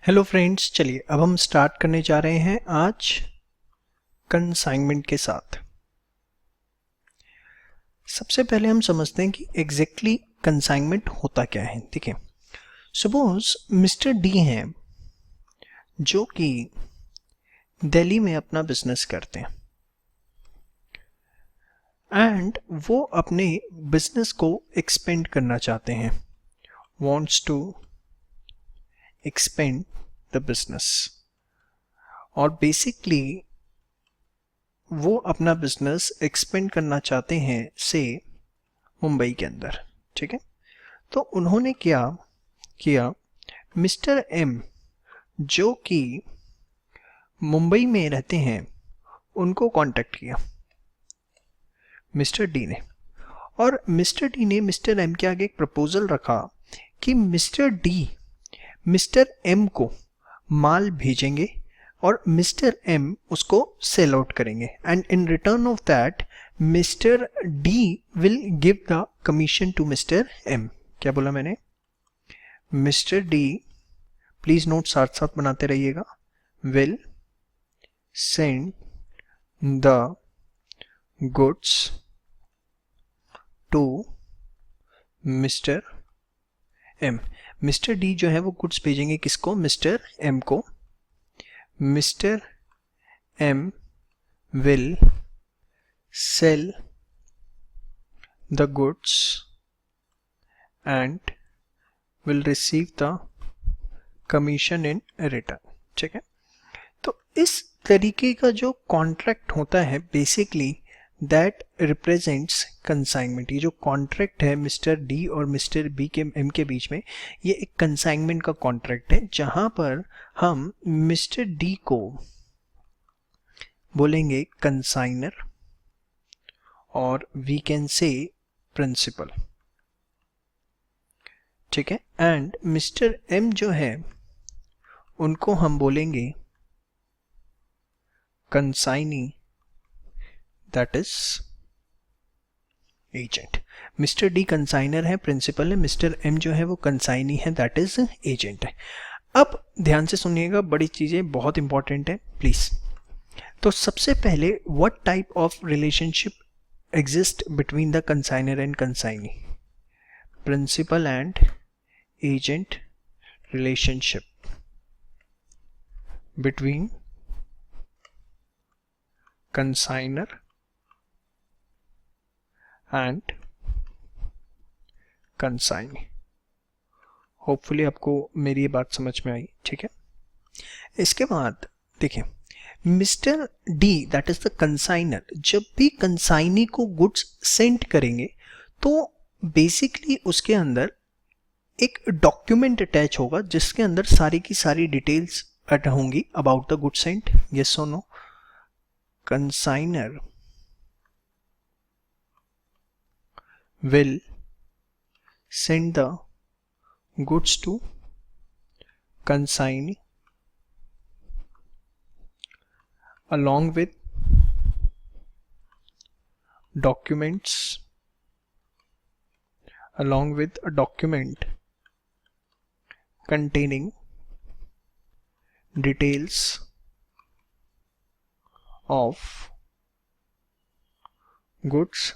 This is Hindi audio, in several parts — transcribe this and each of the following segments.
हेलो फ्रेंड्स, चलिए अब हम स्टार्ट करने जा रहे हैं आज कंसाइनमेंट के साथ। सबसे पहले हम समझते हैं कि एग्जैक्टली कंसाइनमेंट होता क्या है। ठीक है, सपोज मिस्टर डी हैं जो कि दिल्ली में अपना बिजनेस करते हैं एंड वो अपने बिजनेस को एक्सपेंड करना चाहते हैं, wants to expand the business. और बेसिकली वो अपना बिजनेस एक्सपेंड करना चाहते हैं से मुंबई के अंदर। ठीक है, तो उन्होंने क्या किया, मिस्टर एम जो कि मुंबई में रहते हैं उनको कांटेक्ट किया मिस्टर डी ने। और मिस्टर डी ने मिस्टर एम के आगे एक प्रपोजल रखा कि मिस्टर डी मिस्टर एम को माल भेजेंगे और मिस्टर एम उसको सेल आउट करेंगे and in return of that mister D will give the commission to mister M. क्या बोला मैंने? मिस्टर डी, प्लीज नोट साथ साथ बनाते रहिएगा, will send the goods to mister M. Mister D जो है वो गुड्स भेजेंगे किसको? मिस्टर एम को। Mister M will sell the goods and will receive the commission in return. ठीक है, तो इस तरीके का जो कॉन्ट्रैक्ट होता है बेसिकली दैट रिप्रेजेंट्स कंसाइनमेंट। ये जो कॉन्ट्रैक्ट है मिस्टर डी और मिस्टर बी के एम के बीच में, ये एक कंसाइनमेंट का कॉन्ट्रैक्ट है जहां पर हम मिस्टर डी को बोलेंगे कंसाइनर और वी कैन से प्रिंसिपल। ठीक है, एंड मिस्टर एम जो है उनको हम बोलेंगे consignee, that is agent. Mister D consigner है, प्रिंसिपल है, मिस्टर एम जो है वो कंसाइनी है, दैट इज एजेंट है। अब ध्यान से सुनिएगा, बड़ी चीजें बहुत इंपॉर्टेंट है प्लीज। तो सबसे पहले what type of relationship exist between the consigner and consignee? Principal and agent relationship between consigner and consignee। Hopefully आपको मेरी ये बात समझ में आई। ठीक है, इसके बाद देखिए, mister D that is the consigner जब भी कंसाइनी को गुड्स सेंड करेंगे तो बेसिकली उसके अंदर एक डॉक्यूमेंट अटैच होगा जिसके अंदर सारी की सारी डिटेल्स होंगी about the goods Saint. Yes और no? Consigner will send the goods to consignee along with documents, along with a document containing details of goods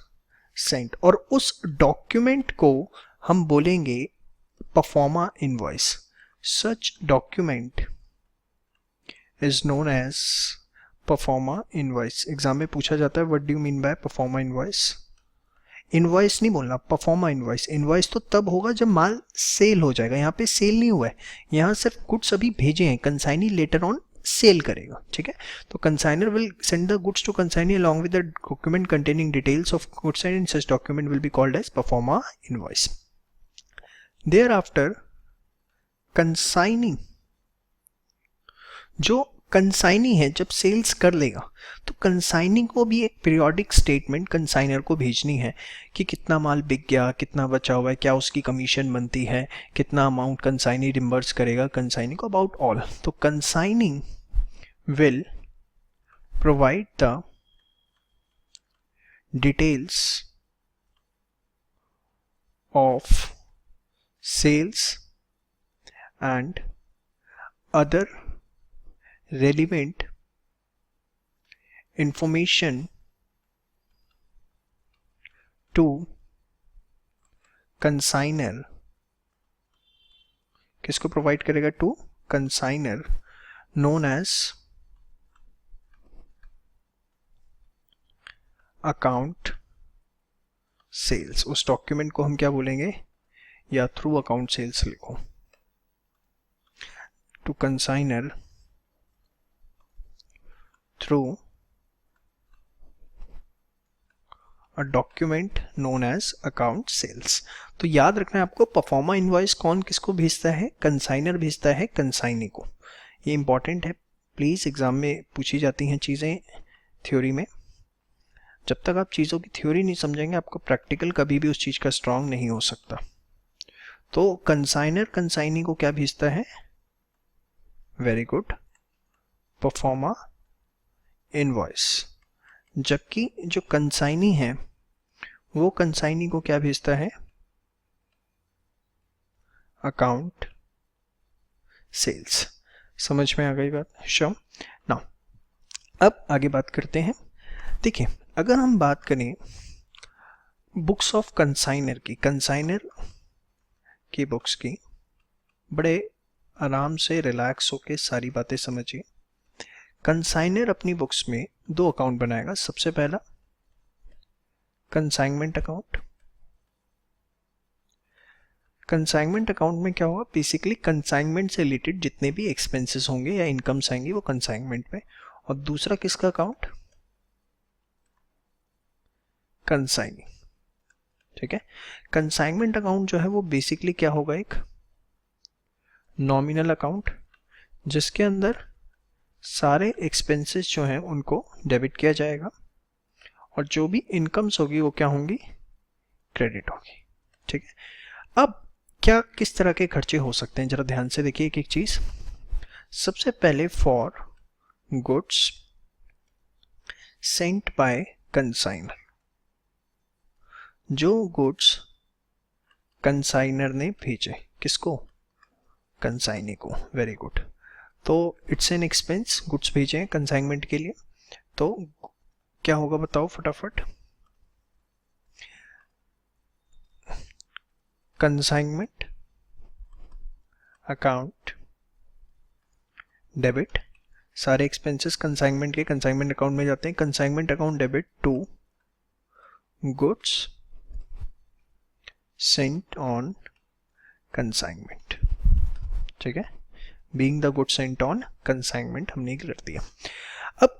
sent. और उस डॉक्यूमेंट को हम बोलेंगे proforma invoice. Such document is known as proforma invoice. Exam में पूछा जाता है what do you mean by proforma invoice? Invoice नहीं बोलना, परफॉर्मा इनवॉइस। इनवॉइस तो तब होगा जब माल सेल हो जाएगा। यहाँ पे सेल नहीं हुआ है, यहाँ सिर्फ गुड्स अभी भेजे हैं, कंसाइनी लेटर ऑन सेल करेगा। ठीक है, तो consigner will send the goods to consignee along with the document containing details of goods and such document will be called as performa invoice. Thereafter consignee, जो कंसाइनी है जब सेल्स कर लेगा तो कंसाइनी को भी एक पीरियोडिक स्टेटमेंट कंसाइनर को भेजनी है कि कितना माल बिक गया, कितना बचा हुआ है, क्या उसकी कमीशन बनती है, कितना अमाउंट कंसाइनी रिम्बर्स करेगा कंसाइनी को, अबाउट ऑल। तो consignee will provide the details of sales and other relevant information to consignor, किसको प्रोवाइड करेगा? To consigner, known as account sales. उस डॉक्यूमेंट को हम क्या बोलेंगे? या थ्रू अकाउंट सेल्स लिखो, to consigner through a document known as account sales. तो याद रखना है आपको, परफॉर्मा इनवॉइस कौन किसको भेजता है? कंसाइनर भेजता है कंसाइनी को। ये इंपॉर्टेंट है, प्लीज एग्जाम में पूछी जाती हैं चीजें थ्योरी में। जब तक आप चीजों की थ्योरी नहीं समझेंगे, आपको प्रैक्टिकल कभी भी उस चीज का स्ट्रांग नहीं हो सकता। तो कंसाइनर कंसाइनी को क्या भेजता है? Very good, proforma invoice. जबकि जो कंसाइनी है वो कंसाइनी को क्या भेजता है? Account sales. समझ में आ गई बात? श्योर। नाउ अब आगे बात करते हैं। देखिए, अगर हम बात करें बुक्स ऑफ कंसाइनर की, कंसाइनर की बुक्स की, बड़े आराम से रिलैक्स होके सारी बातें समझिए। कंसाइनर अपनी बुक्स में दो अकाउंट बनाएगा। सबसे पहला कंसाइनमेंट अकाउंट। कंसाइनमेंट अकाउंट में क्या होगा? बेसिकली कंसाइनमेंट से रिलेटेड जितने भी एक्सपेंसेस होंगे या इनकम्स आएंगी वो कंसाइनमेंट में। और दूसरा किसका अकाउंट? कंसाइनी। ठीक है। कंसाइनमेंट अकाउंट जो है वो बेसिकली क्या होगा? एक नॉमिनल अकाउंट जिसके अंदर सारे एक्सपेंसेस जो हैं उनको डेबिट किया जाएगा और जो भी इनकम्स होगी वो क्या होंगी? क्रेडिट होगी। ठीक है। अब क्या किस तरह के खर्चे हो सकते हैं, जरा ध्यान से देखिए एक एक चीज। सबसे पहले for goods sent by consigner, जो गुड्स कंसाइनर ने भेजे, किसको? कंसाइनी को। Very good. तो इट्स एन एक्सपेंस, गुड्स भेजे हैं कंसाइनमेंट के लिए, तो क्या होगा बताओ फटाफट? कंसाइनमेंट अकाउंट डेबिट, सारे एक्सपेंसेस कंसाइनमेंट के कंसाइनमेंट अकाउंट में जाते हैं। Consignment account debit to goods sent on consignment. ठीक है, being the goods sent on consignment हमने कर दिया। अब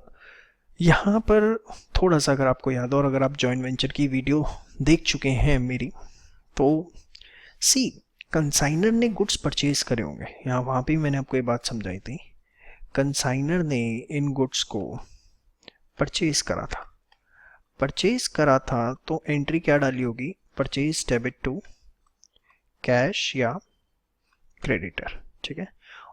यहाँ पर थोड़ा सा अगर आपको याद हो और अगर आप जॉइंट वेंचर की वीडियो देख चुके हैं मेरी, तो सी कंसाइनर ने गुड्स परचेज करे होंगे। यहाँ वहाँ पे मैंने आपको ये बात समझाई थी, कंसाइनर ने इन गुड्स को परचेज करा था। परचेज करा था तो एंट्री क्या डाली होगी? परचेज डेबिट टू कैश या क्रेडिटर। ठीक है।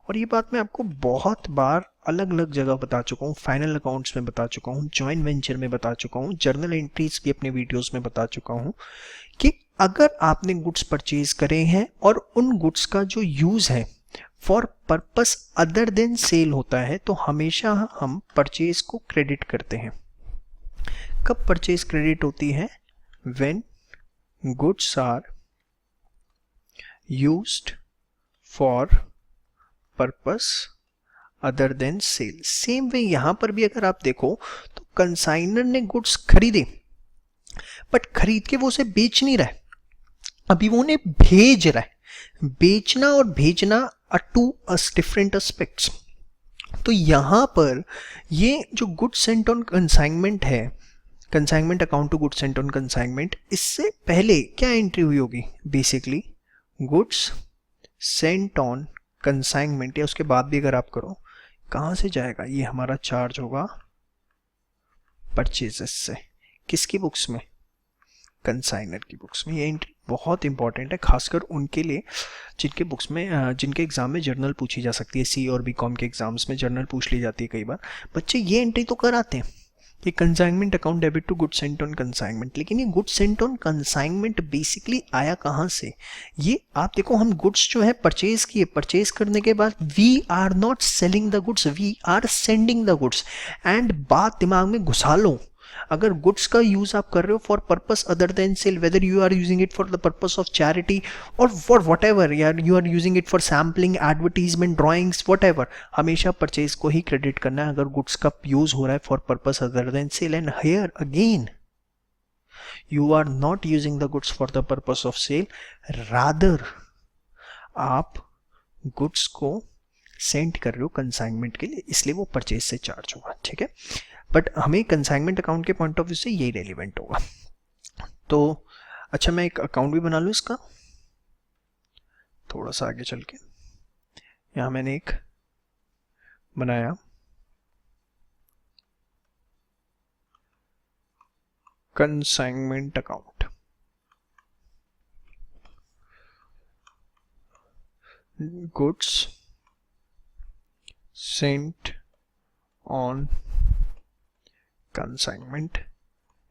और ये बात मैं आपको बहुत बार अलग अलग जगह बता चुका हूँ, फाइनल अकाउंट्स में बता चुका हूँ, जॉइंट वेंचर में बता चुका हूँ, जर्नल एंट्रीज की अपने वीडियोस में बता चुका हूँ कि अगर आपने गुड्स परचेज करे हैं और उन गुड्स का जो यूज है for purpose other than sale होता है, तो हमेशा हम परचेज को क्रेडिट करते हैं। कब परचेज क्रेडिट होती है? When goods are used for purpose other than sale. Same way यहां पर भी अगर आप देखो तो कंसाइनर ने गुड्स खरीदे, बट खरीद के वो उसे बेच नहीं रहा है, अभी वो उन्हें भेज रहा है। बेचना और भेजना आर टू डिफरेंट एस्पेक्ट्स। तो यहां पर ये जो गुड सेंट ऑन कंसाइनमेंट है, consignment account to good sent on consignment, इससे पहले क्या एंट्री हुई होगी? Basically goods sent on consignment, या उसके बाद भी अगर आप करो, कहां से जाएगा? ये हमारा चार्ज होगा परचेजेस से। किसकी बुक्स में? कंसाइनर की बुक्स में। ये एंट्री बहुत इंपॉर्टेंट है, खासकर उनके लिए जिनके बुक्स में, जिनके एग्जाम में जर्नल पूछी जा सकती है। सी और बी कॉम के एग्जाम्स में जर्नल पूछ ली जाती है कई बार। बच्चे ये एंट्री तो कराते हैं, कि consignment account debit to goods sent on consignment, लेकिन ये goods sent on consignment basically आया कहाँ से? ये आप देखो, हम गुड्स जो है परचेज किए, परचेज करने के बाद we are not selling the goods, we are sending the goods. And बात दिमाग में घुसा लो, अगर गुड्स का यूज आप कर रहे हो for purpose other than sale, whether you are using it for the purpose of charity और फॉर वट एवर, यार you are using it for sampling, advertisement, drawings, whatever, हमेशा परचेज को ही क्रेडिट करना है अगर गुड्स का यूज हो रहा है for purpose other than sale. And here again you are not using the goods for the purpose of sale, rather आप गुड्स को सेंड कर रहे हो कंसाइनमेंट के लिए, इसलिए वो परचेज से चार्ज होगा, ठीक है। बट हमें कंसाइनमेंट अकाउंट के पॉइंट ऑफ व्यू से यही रेलिवेंट होगा। तो अच्छा, मैं एक अकाउंट भी बना लूँ इसका, थोड़ा सा आगे चल के। यहाँ मैंने एक बनाया consignment account, goods sent on consignment,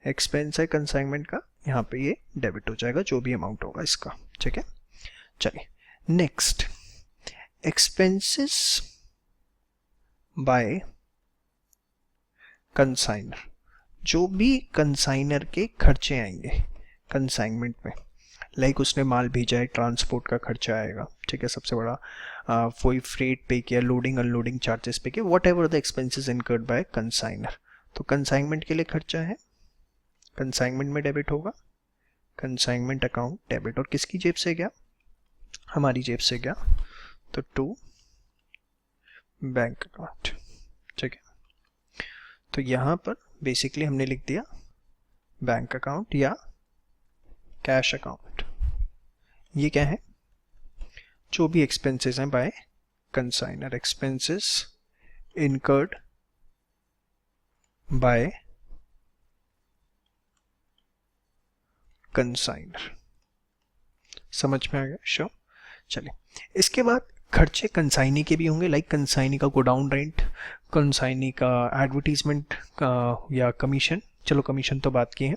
expense है कंसाइनमेंट का, यहाँ पे ये डेबिट हो जाएगा जो भी अमाउंट होगा इसका, ठीक है। चलिए नेक्स्ट, एक्सपेंसेस बाय कंसाइनर, जो भी कंसाइनर के खर्चे आएंगे कंसाइनमेंट में, लाइक उसने माल भेजा है, ट्रांसपोर्ट का खर्चा आएगा, ठीक है, सबसे बड़ा, कोई फ्रेट पे किया, लोडिंग अनलोडिंग चार्जेस पे किया, whatever the expenses incurred by consigner, तो कंसाइनमेंट के लिए खर्चा है, कंसाइनमेंट में डेबिट होगा, कंसाइनमेंट अकाउंट डेबिट, और किसकी जेब से गया? हमारी जेब से गया, तो टू बैंक अकाउंट, ठीक है। तो यहाँ पर बेसिकली हमने लिख दिया बैंक अकाउंट या कैश अकाउंट। ये क्या है? जो भी एक्सपेंसेस हैं by consigner, expenses incurred by consigner, समझ में आ गया? श्योर। चलिए, इसके बाद खर्चे कंसाइनी के भी होंगे, लाइक कंसाइनी का गोडाउन रेंट, कंसाइनी का एडवर्टीजमेंट का या कमीशन, चलो कमीशन तो बात की है।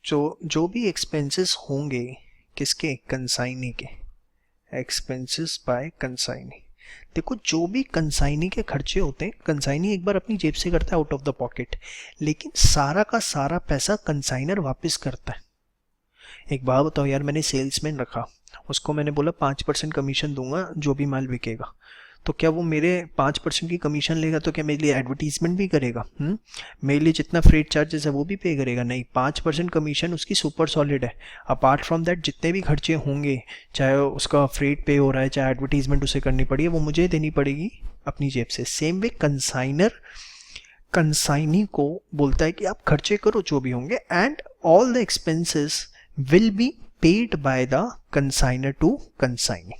जो भी एक्सपेंसेस होंगे किसके? कंसाइनी के, एक्सपेंसेस बाय कंसाइनी। देखो, जो भी कंसाइनी के खर्चे होते हैं, कंसाइनी एक बार अपनी जेब से करता है आउट ऑफ द पॉकेट, लेकिन सारा का सारा पैसा कंसाइनर वापस करता है। एक बात बताओ यार, मैंने सेल्समैन रखा, उसको मैंने बोला 5% कमीशन दूंगा जो भी माल बिकेगा, तो क्या वो मेरे 5% की कमीशन लेगा? तो क्या मेरे लिए एडवर्टीजमेंट भी करेगा? मेरे लिए जितना फ्रेट चार्जेस है वो भी पे करेगा? नहीं, 5% कमीशन उसकी सुपर सॉलिड है। अपार्ट फ्रॉम दैट जितने भी खर्चे होंगे, चाहे उसका फ्रेट पे हो रहा है, चाहे एडवर्टीजमेंट उसे करनी पड़ी है, वो मुझे देनी पड़ेगी अपनी जेब से। सेम वे कंसाइनर कंसाइनी को बोलता है कि आप खर्चे करो जो भी होंगे, and all the expenses will be paid by the consigner to consignee.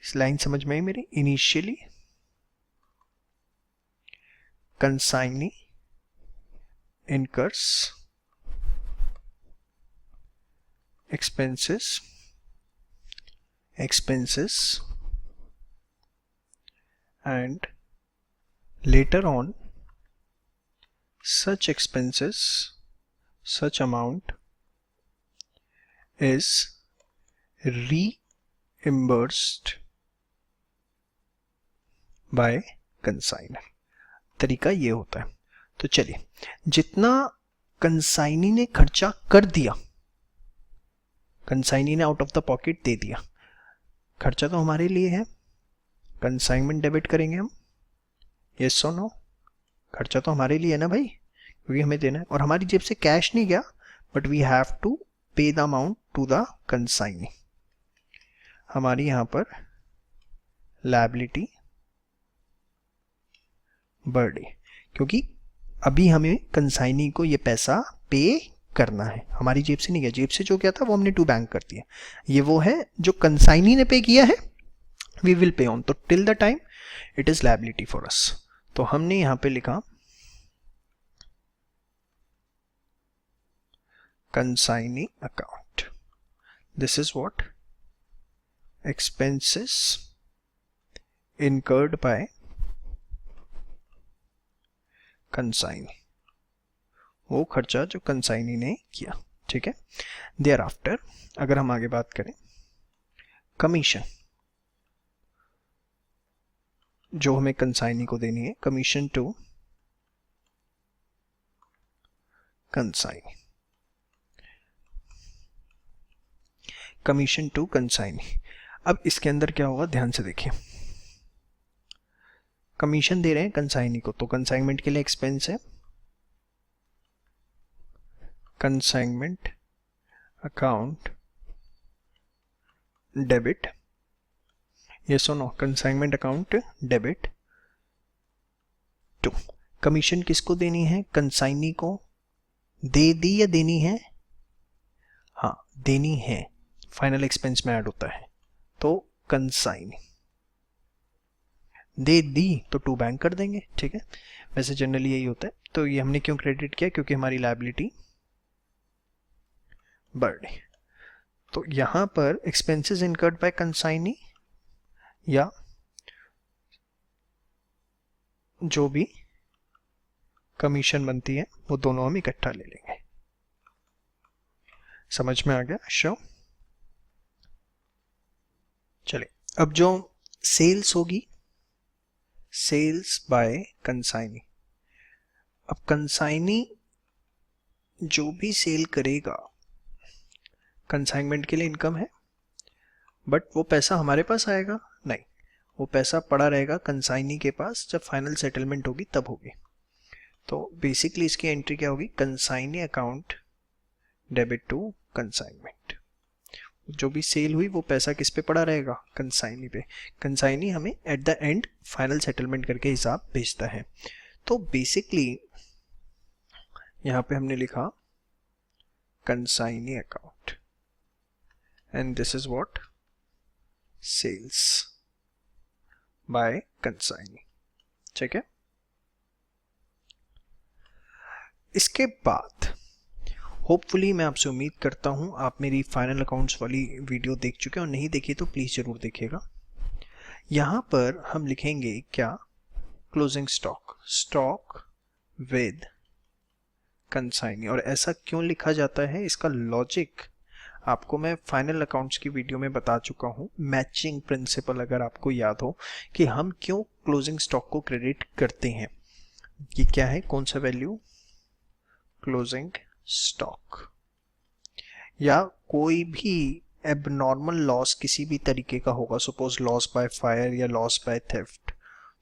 इस लाइन समझ में आई मेरी? Initially consignee incurs expenses and later on such expenses, such amount is reimbursed by consignor। तरीका ये होता है। तो चलिए, जितना कंसाइनी ने खर्चा कर दिया, कंसाइनी ने आउट ऑफ द पॉकेट दे दिया, खर्चा तो हमारे लिए है, कंसाइनमेंट डेबिट करेंगे हम, यस और नो? खर्चा तो हमारे लिए है ना भाई, क्योंकि हमें देना है, और हमारी जेब से कैश नहीं गया, but we have to pay the amount to the consignee. हमारी यहां पर लायबिलिटी बढ़ गई, क्योंकि अभी हमें कंसाइनी को ये पैसा पे करना है, हमारी जेब से नहीं गया, जेब से जो गया था वो हमने टू बैंक कर दिया, ये वो है जो कंसाइनी ने पे किया है, वी विल पे ऑन, तो till the time it is liability for us. तो हमने यहां पे लिखा consignee account, this is what expenses incurred by consignee, वो खर्चा जो कंसाइनी ने किया, ठीक है। देयर आफ्टर अगर हम आगे बात करें, कमीशन जो हमें कंसाइनी को देनी है, commission to consignee, commission to consignee. अब इसके अंदर क्या होगा, ध्यान से देखिए, कमीशन दे रहे हैं कंसाइनी को, तो कंसाइनमेंट के लिए एक्सपेंस है, कंसाइनमेंट अकाउंट डेबिट, यस और no, consignment account debit to, commission किसको देनी है, कंसाइनी को, दे दी या देनी है, हाँ देनी है, फाइनल एक्सपेंस में ऐड होता है, तो कंसाइनी, दे दी तो टू बैंक कर देंगे, ठीक है, वैसे जनरली यही होता है। तो ये हमने क्यों क्रेडिट किया, क्योंकि हमारी लायबिलिटी बढ़ गई। तो यहां पर एक्सपेंसेस इनकर्ड बाय कंसाइनी या जो भी कमीशन बनती है वो दोनों हम इकट्ठा ले लेंगे। समझ में आ गया? शो चले, अब जो सेल्स होगी, सेल्स बाय कंसाइनी, अब कंसाइनी जो भी सेल करेगा, कंसाइनमेंट के लिए इनकम है, बट वो पैसा हमारे पास आएगा नहीं, वो पैसा पड़ा रहेगा कंसाइनी के पास, जब फाइनल सेटलमेंट होगी तब होगी। तो बेसिकली इसकी एंट्री क्या होगी, consignee account debit to consignment, जो भी सेल हुई वो पैसा किस पे पड़ा रहेगा, कंसाइनी पे, कंसाइनी हमें at the end final settlement करके हिसाब भेजता है। तो बेसिकली यहां पे हमने लिखा consignee account and this is what, sales by consignee, ठीक है। इसके बाद होपफुली मैं आपसे उम्मीद करता हूं आप मेरी फाइनल अकाउंट्स वाली वीडियो देख चुके हैं, और नहीं देखी तो प्लीज जरूर देखिएगा। यहां पर हम लिखेंगे क्या, closing stock, stock with consignee, और ऐसा क्यों लिखा जाता है, इसका लॉजिक आपको मैं फाइनल अकाउंट्स की वीडियो में बता चुका हूं। मैचिंग प्रिंसिपल अगर आपको याद हो कि हम क्यों क्लोजिंग स्टॉक को क्रेडिट करते हैं, ये क्या है, कौन सा वैल्यू, क्लोजिंग स्टॉक, या कोई भी एबनॉर्मल लॉस किसी भी तरीके का होगा, सपोज लॉस बाय फायर या लॉस बाय थेफ्ट,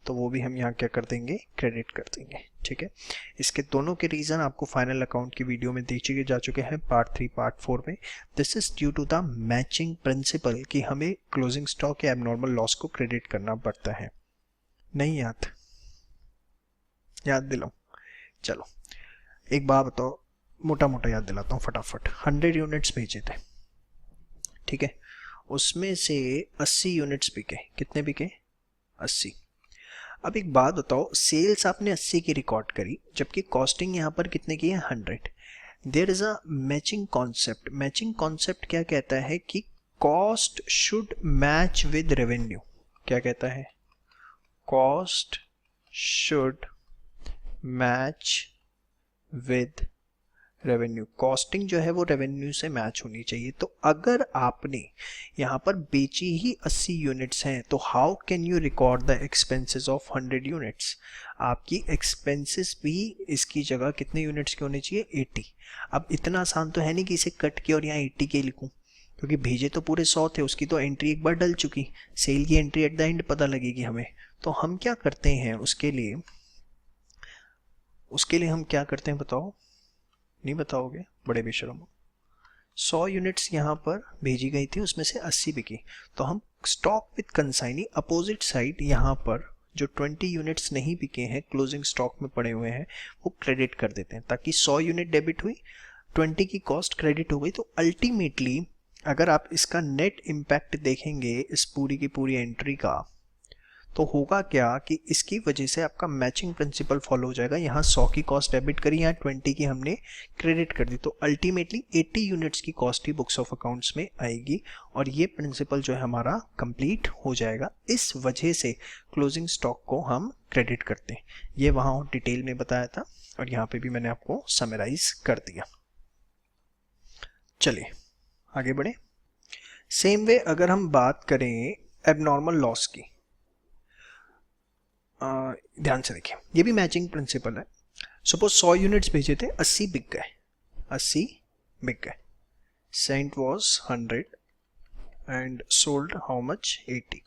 तो वो भी हम यहाँ क्या कर देंगे, क्रेडिट कर देंगे, ठीक है। इसके दोनों के रीजन आपको फाइनल अकाउंट की वीडियो में देखे जा चुके हैं, पार्ट 3 पार्ट 4 में। This is due to the matching principle कि हमें क्लोजिंग स्टॉक या एबनॉर्मल लॉस को क्रेडिट करना पड़ता है। नहीं याद दिलाऊं, चलो एक बात बताओ, मोटा मोटा याद दिलाता हूँ फटाफट। 100 यूनिट्स भेजे थे, ठीक है, उसमें से 80 यूनिट्स बिके, कितने बिके, 80। अब एक बात बताओ, सेल्स आपने 80 की रिकॉर्ड करी, जबकि कॉस्टिंग यहाँ पर कितने की है, 100। There is a matching concept, matching concept क्या कहता है कि cost should match with revenue, क्या कहता है, cost should match with revenue, costing जो है वो रेवेन्यू से मैच होनी चाहिए। तो अगर आपने यहाँ पर बेची ही 80 यूनिट्स हैं, तो how can you record the expenses of 100 units, आपकी एक्सपेंसेस भी इसकी जगह कितने यूनिट्स के होने चाहिए, 80। अब इतना आसान तो है नहीं कि इसे कट के और यहाँ 80 के लिखूँ, क्योंकि भेजे तो पूरे 100 थे, उसकी तो एंट्री एक बार डल चुकी, सेल की एंट्री एट द एंड पता लगेगी हमें। तो हम क्या करते हैं उसके लिए हम क्या करते हैं बताओ, नहीं बताओगे, बड़े बेशरम हो। 100 यूनिट्स यहाँ पर भेजी गई थी, उसमें से 80 बिकी, तो हम stock with consignee opposite side यहाँ पर जो 20 यूनिट्स नहीं बिके हैं, क्लोजिंग स्टॉक में पड़े हुए हैं, वो क्रेडिट कर देते हैं, ताकि 100 यूनिट डेबिट हुई, 20 की कॉस्ट क्रेडिट हो गई। तो अल्टीमेटली अगर आप इसका नेट इम्पैक्ट देखेंगे इस पूरी की पूरी एंट्री का, तो होगा क्या कि इसकी वजह से आपका मैचिंग प्रिंसिपल फॉलो हो जाएगा। यहाँ 100 की कॉस्ट डेबिट करी, यहाँ 20 की हमने क्रेडिट कर दी, तो अल्टीमेटली 80 यूनिट्स की cost he books of accounts में आएगी और ये प्रिंसिपल जो है हमारा कंप्लीट हो जाएगा। इस वजह से क्लोजिंग स्टॉक को हम क्रेडिट करते हैं। ये वहाँ डिटेल में बताया था और यहाँ पे भी मैंने आपको समराइज कर दिया। चलिए आगे बढ़े। सेम वे अगर हम बात करें एबनॉर्मल लॉस की, ध्यान से देखिए, ये भी मैचिंग प्रिंसिपल है। सपोज 100 यूनिट्स भेजे थे, 80 बिक गए, 80 बिक गए, sent was 100 and sold how much 80।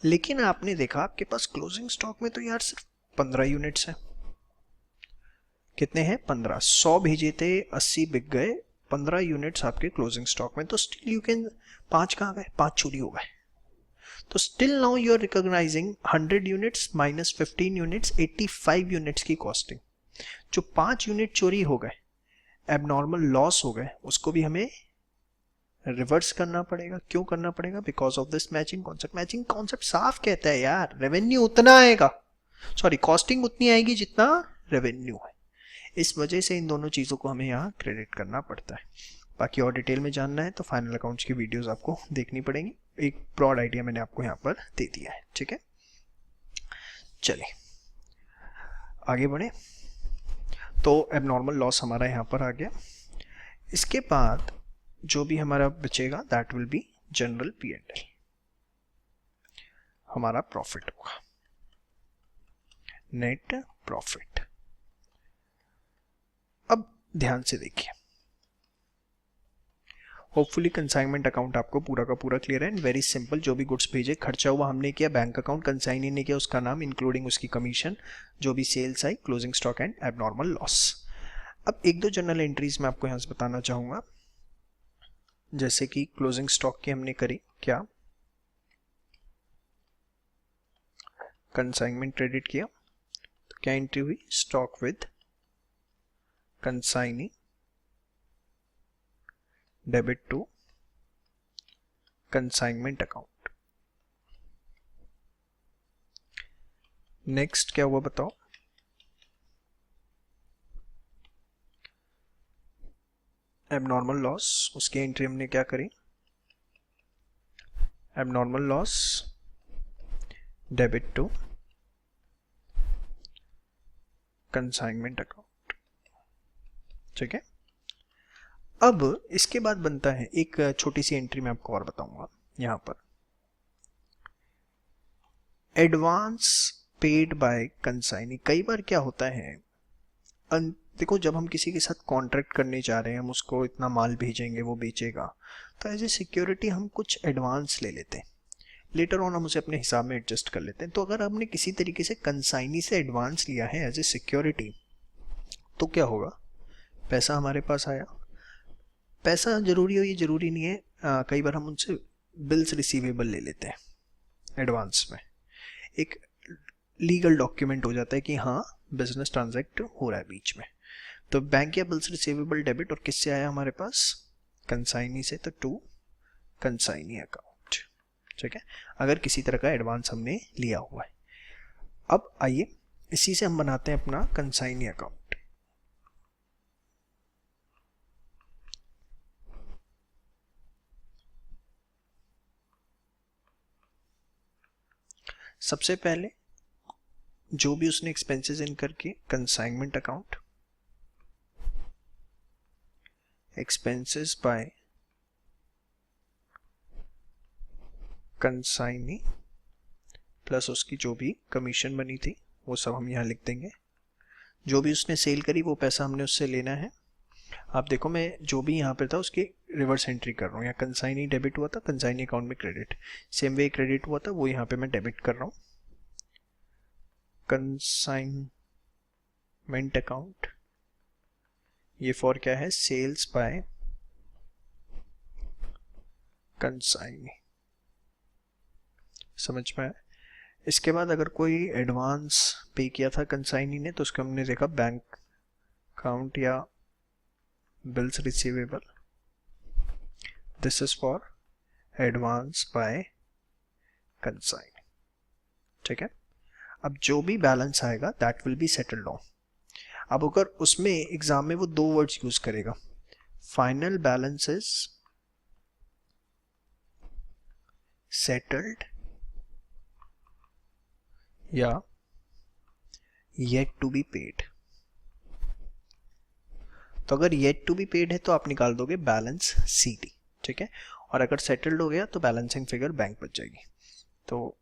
लेकिन आपने देखा आपके पास क्लोजिंग स्टॉक में तो यार सिर्फ 15 यूनिट्स हैं। कितने हैं? 15। 100 भेजे थे, 80 बिक गए, 15 यूनिट्स आपके क्लोजिंग स्टॉक में, तो स्टिल यू कैन, 5 कहाँ गए? 5 चोरी हो गए। तो still now you are recognising 100 units minus 15 units, 85 units की कॉस्टिंग। जो 5 यूनिट चोरी हो गए, एबनॉर्मल लॉस हो गए, उसको भी हमें रिवर्स करना पड़ेगा। क्यों करना पड़ेगा? Because of this matching concept. Matching concept साफ कहता है यार, रेवेन्यू उतना आएगा, सॉरी कॉस्टिंग उतनी आएगी जितना रेवेन्यू है। इस वजह से इन दोनों चीज़ों को हमें यहाँ क्रेडिट करना पड़ता है। बाकी और डिटेल में जानना है तो फाइनल अकाउंट्स की वीडियोस आपको देखनी पड़ेंगी। एक ब्रॉड आइडिया मैंने आपको यहाँ पर दे दिया है, ठीक है। चलिए आगे बढ़े। तो एबनॉर्मल लॉस हमारा यहाँ पर आ गया। इसके बाद जो भी हमारा बचेगा that will be general P&L, हमारा प्रॉफिट होगा, नेट प्रॉफिट। अब ध्यान से देखिए, होपफुली कंसाइनमेंट अकाउंट आपको पूरा का पूरा क्लियर है एंड वेरी सिंपल। जो भी गुड्स भेजे, खर्चा हुआ हमने किया, बैंक अकाउंट, कंसाइनी ने किया उसका नाम इंक्लूडिंग उसकी कमीशन, जो भी सेल्स आई, closing stock and abnormal loss. अब एक दो जनरल एंट्रीज मैं आपको यहाँ से बताना चाहूँगा। जैसे कि क्लोजिंग स्टॉक की हमने करी, क्या कंसाइनमेंट क्रेडिट किया, तो क्या एंट्री हुई? Stock with consignee debit to consignment account. Next क्या हुआ बताओ? एबनॉर्मल लॉस, उसकी एंट्री हमने क्या करी? Abnormal loss debit to consignment account, ठीक है। अब इसके बाद बनता है एक छोटी सी एंट्री मैं आपको और बताऊंगा यहां पर, एडवांस पेड बाय कंसाइनी। कई बार क्या होता है, देखो जब हम किसी के साथ कॉन्ट्रैक्ट करने जा रहे हैं, हम उसको इतना माल भेजेंगे, वो बेचेगा, तो एज ए सिक्योरिटी हम कुछ एडवांस ले लेते हैं, लेटर ऑन हम उसे अपने हिसाब में एडजस्ट कर लेते हैं। तो अगर हमने किसी तरीके से कंसाइनी से एडवांस लिया है एज ए सिक्योरिटी, तो क्या होगा? पैसा हमारे पास आया, पैसा जरूरी हो ये जरूरी नहीं है, कई बार हम उनसे बिल्स रिसीवेबल ले लेते हैं एडवांस में, एक लीगल डॉक्यूमेंट हो जाता है कि हाँ बिजनेस ट्रांजैक्ट हो रहा है बीच में। तो बैंक या बिल्स रिसीवेबल डेबिट, और किससे आया हमारे पास? कंसाइनी से, तो टू कंसाइनी अकाउंट, ठीक है, अगर किसी तरह का एडवांस हमने लिया हुआ है। अब आइए इसी से हम बनाते हैं अपना कंसाइनी अकाउंट। सबसे पहले जो भी उसने एक्सपेंसेस इनकर किए, consignment account, expenses bye consignee plus उसकी जो भी कमीशन बनी थी वो सब हम यहाँ लिख देंगे। जो भी उसने सेल करी वो पैसा हमने उससे लेना है। आप देखो मैं जो भी यहाँ पर था उसकी रिवर्स एंट्री कर रहा हूँ। यहाँ कंसाइनी डेबिट हुआ था, कंसाइनी अकाउंट में क्रेडिट, सेम वे क्रेडिट हुआ था वो यहाँ पे मैं डेबिट कर रहा हूँ। कंसाइनमेंट अकाउंट, ये फॉर क्या है? सेल्स बाय कंसाइनी, समझ में आया? इसके बाद अगर कोई एडवांस पे किया था कंसाइनी ने, तो उसको हमने देखा बैंक अकाउंट या bills receivable, this is for advance bye consignee. ठीक है। अब जो भी बैलेंस आएगा that will be settled on. अब अगर उसमें एग्जाम में वो दो वर्ड्स यूज करेगा, फाइनल बैलेंस इज सेटल्ड या येट टू बी पेड। तो अगर येट टू बी पेड है तो आप निकाल दोगे बैलेंस CD, ठीक है। और अगर सेटल्ड हो गया तो बैलेंसिंग फिगर बैंक बच जाएगी। तो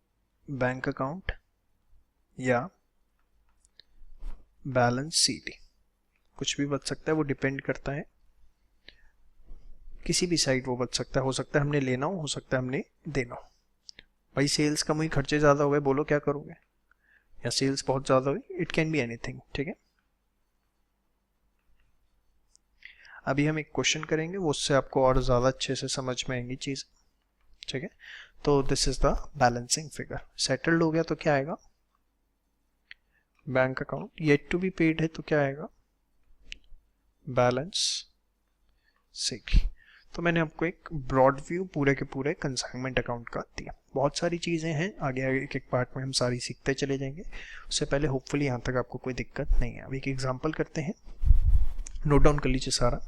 बैंक अकाउंट या बैलेंस CD कुछ भी बच सकता है, वो डिपेंड करता है, किसी भी साइड वो बच सकता है। हो सकता है हमने लेना हो सकता है हमने देना हो। भाई सेल्स कम हुई, खर्चे ज़्यादा हो गए, बोलो क्या करोगे, या सेल्स बहुत ज़्यादा हुई, इट कैन बी एनीथिंग, ठीक है। अभी हम एक क्वेश्चन करेंगे, वो उससे आपको और ज़्यादा अच्छे से समझ में आएंगी चीज़, ठीक है। तो this is the balancing figure. Settled हो गया तो क्या आएगा, bank account. Yet to be paid है तो क्या आएगा, बैलेंस CD। तो मैंने आपको एक ब्रॉड व्यू पूरे के पूरे कंसाइनमेंट अकाउंट का दिया। बहुत सारी चीज़ें हैं, आगे आगे एक एक पार्ट में हम सारी सीखते चले जाएंगे। उससे पहले होपफुली यहाँ तक आपको कोई दिक्कत नहीं है। अब एक एग्जांपल करते हैं, नोट डाउन कर लीजिए सारा।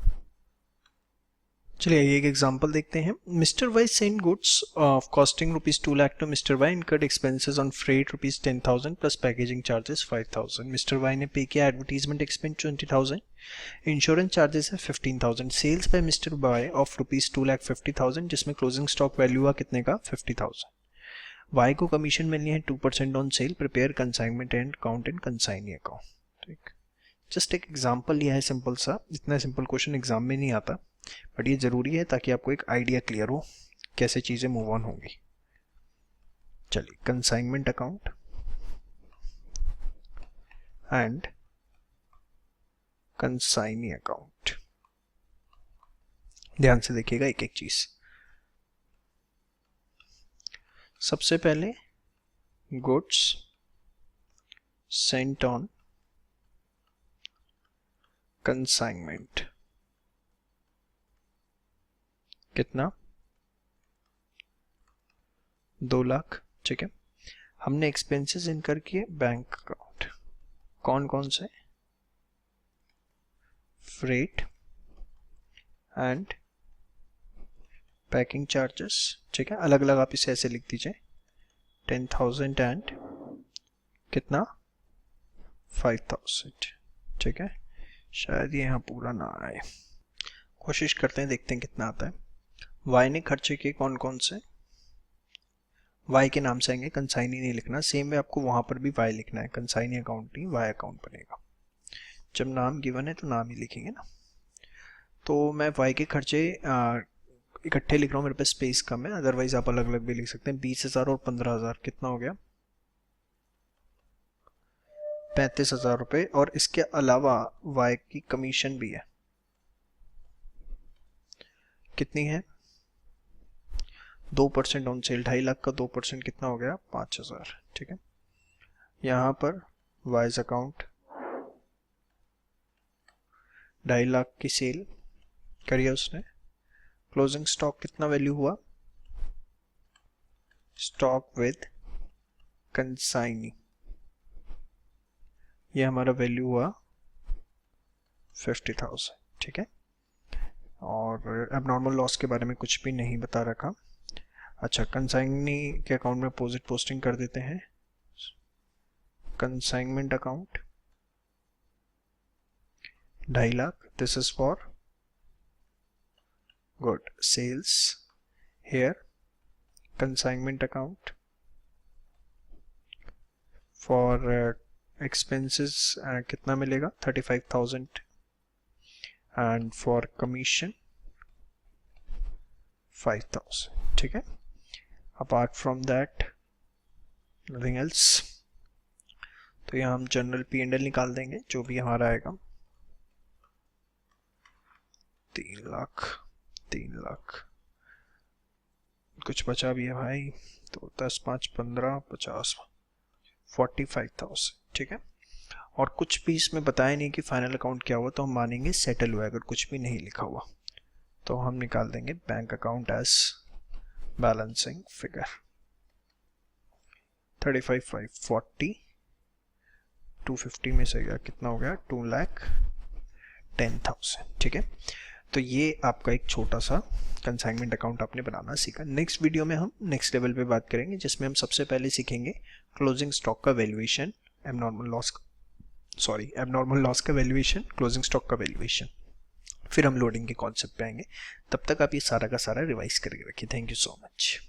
चलिए एक एग्जांपल देखते हैं। Mister Y send goods of costing ₹2 lakh to mister Y, incurred expenses on freight ₹10,000 plus packaging charges 5,000। Mister Y ने पे किया एडवर्टीजमेंट एक्सपेंस 20,000, इंश्योरेंस चार्जेस है 15,000। Sales by mister Y of ₹2,50,000 जिसमें क्लोजिंग स्टॉक वैल्यू हुआ कितने का, 50,000। वाई को कमीशन मिलनी है 2% on sale, prepare consignment and account in consignee account. ठीक, जस्ट एक एग्जांपल लिया है सिंपल सा। इतना सिंपल क्वेश्चन एग्जाम में नहीं आता, बट ये जरूरी है ताकि आपको एक आइडिया क्लियर हो कैसे चीजें मूव ऑन होंगी। चलिए, consignment account and consignee account, ध्यान से देखिएगा एक एक चीज। सबसे पहले गुड्स सेंट ऑन कंसाइनमेंट, कितना, 2 लाख, ठीक है। हमने एक्सपेंसेस इनकर किए बैंक अकाउंट, कौन कौन से, फ्रेट एंड पैकिंग चार्जेस, ठीक है। अलग अलग आप इसे ऐसे लिख दीजिए, 10,000 एंड कितना, 5,000, ठीक है। शायद ये यहाँ पूरा ना आए, कोशिश करते हैं, देखते हैं कितना आता है। वाई ने खर्चे किए कौन कौन से, वाई के नाम से आएंगे, कंसाइनी नहीं लिखना। सेम वे आपको वहां पर भी वाई लिखना है, कंसाइनी अकाउंट नहीं, वाई अकाउंट बनेगा। जब नाम गिवन है तो नाम ही लिखेंगे ना। तो मैं वाई के खर्चे इकट्ठे लिख रहा हूँ, मेरे पास स्पेस कम है, अदरवाइज आप अलग अलग भी लिख सकते हैं। 20,000 और 15,000 कितना हो गया, 35,000 रुपये। और इसके अलावा वाई की कमीशन भी है, कितनी है, 2% ऑन सेल, 2.5 लाख का 2% कितना हो गया, 5,000, ठीक है। यहाँ पर वाइज अकाउंट 2.5 लाख की सेल करिए उसने, क्लोजिंग स्टॉक कितना वैल्यू हुआ, स्टॉक विद कंसाइनी, ये हमारा वैल्यू हुआ 50,000, ठीक है। और अब नॉर्मल लॉस के बारे में कुछ भी नहीं बता रखा। अच्छा, कंसाइनी के अकाउंट में अपोजिट पोस्टिंग कर देते हैं, consignment account 2.5 lakh, this is for good sales. Here consignment account for expenses कितना मिलेगा, 35,000 एंड फॉर कमीशन 5,000, ठीक है। Apart from that nothing else. तो यहाँ हम जनरल P&L निकाल देंगे, जो भी हमारा आएगा, 3 लाख, 3 लाख, कुछ बचा भी है भाई, तो 10, 5, 15, 50, 45,000, ठीक है। और कुछ भी इसमें बताया नहीं कि फाइनल अकाउंट क्या हुआ, तो हम मानेंगे सेटल हुआ। अगर कुछ भी नहीं लिखा हुआ तो हम निकाल देंगे bank account as balancing figure. 35,540 250 में से गया कितना हो गया 2,10,000। ठीक है, तो ये आपका एक छोटा सा कंसाइनमेंट अकाउंट आपने बनाना सीखा। नेक्स्ट वीडियो में हम नेक्स्ट लेवल पे बात करेंगे, जिसमें हम सबसे पहले सीखेंगे क्लोजिंग स्टॉक का वैल्यूएशन, एबनॉर्मल लॉस का वैल्यूएशन, क्लोजिंग स्टॉक का वैल्यूएशन, फिर हम लोडिंग के कॉन्सेप्ट पे आएंगे। तब तक आप ये सारा का सारा रिवाइज करके रखिए। Thank you so much.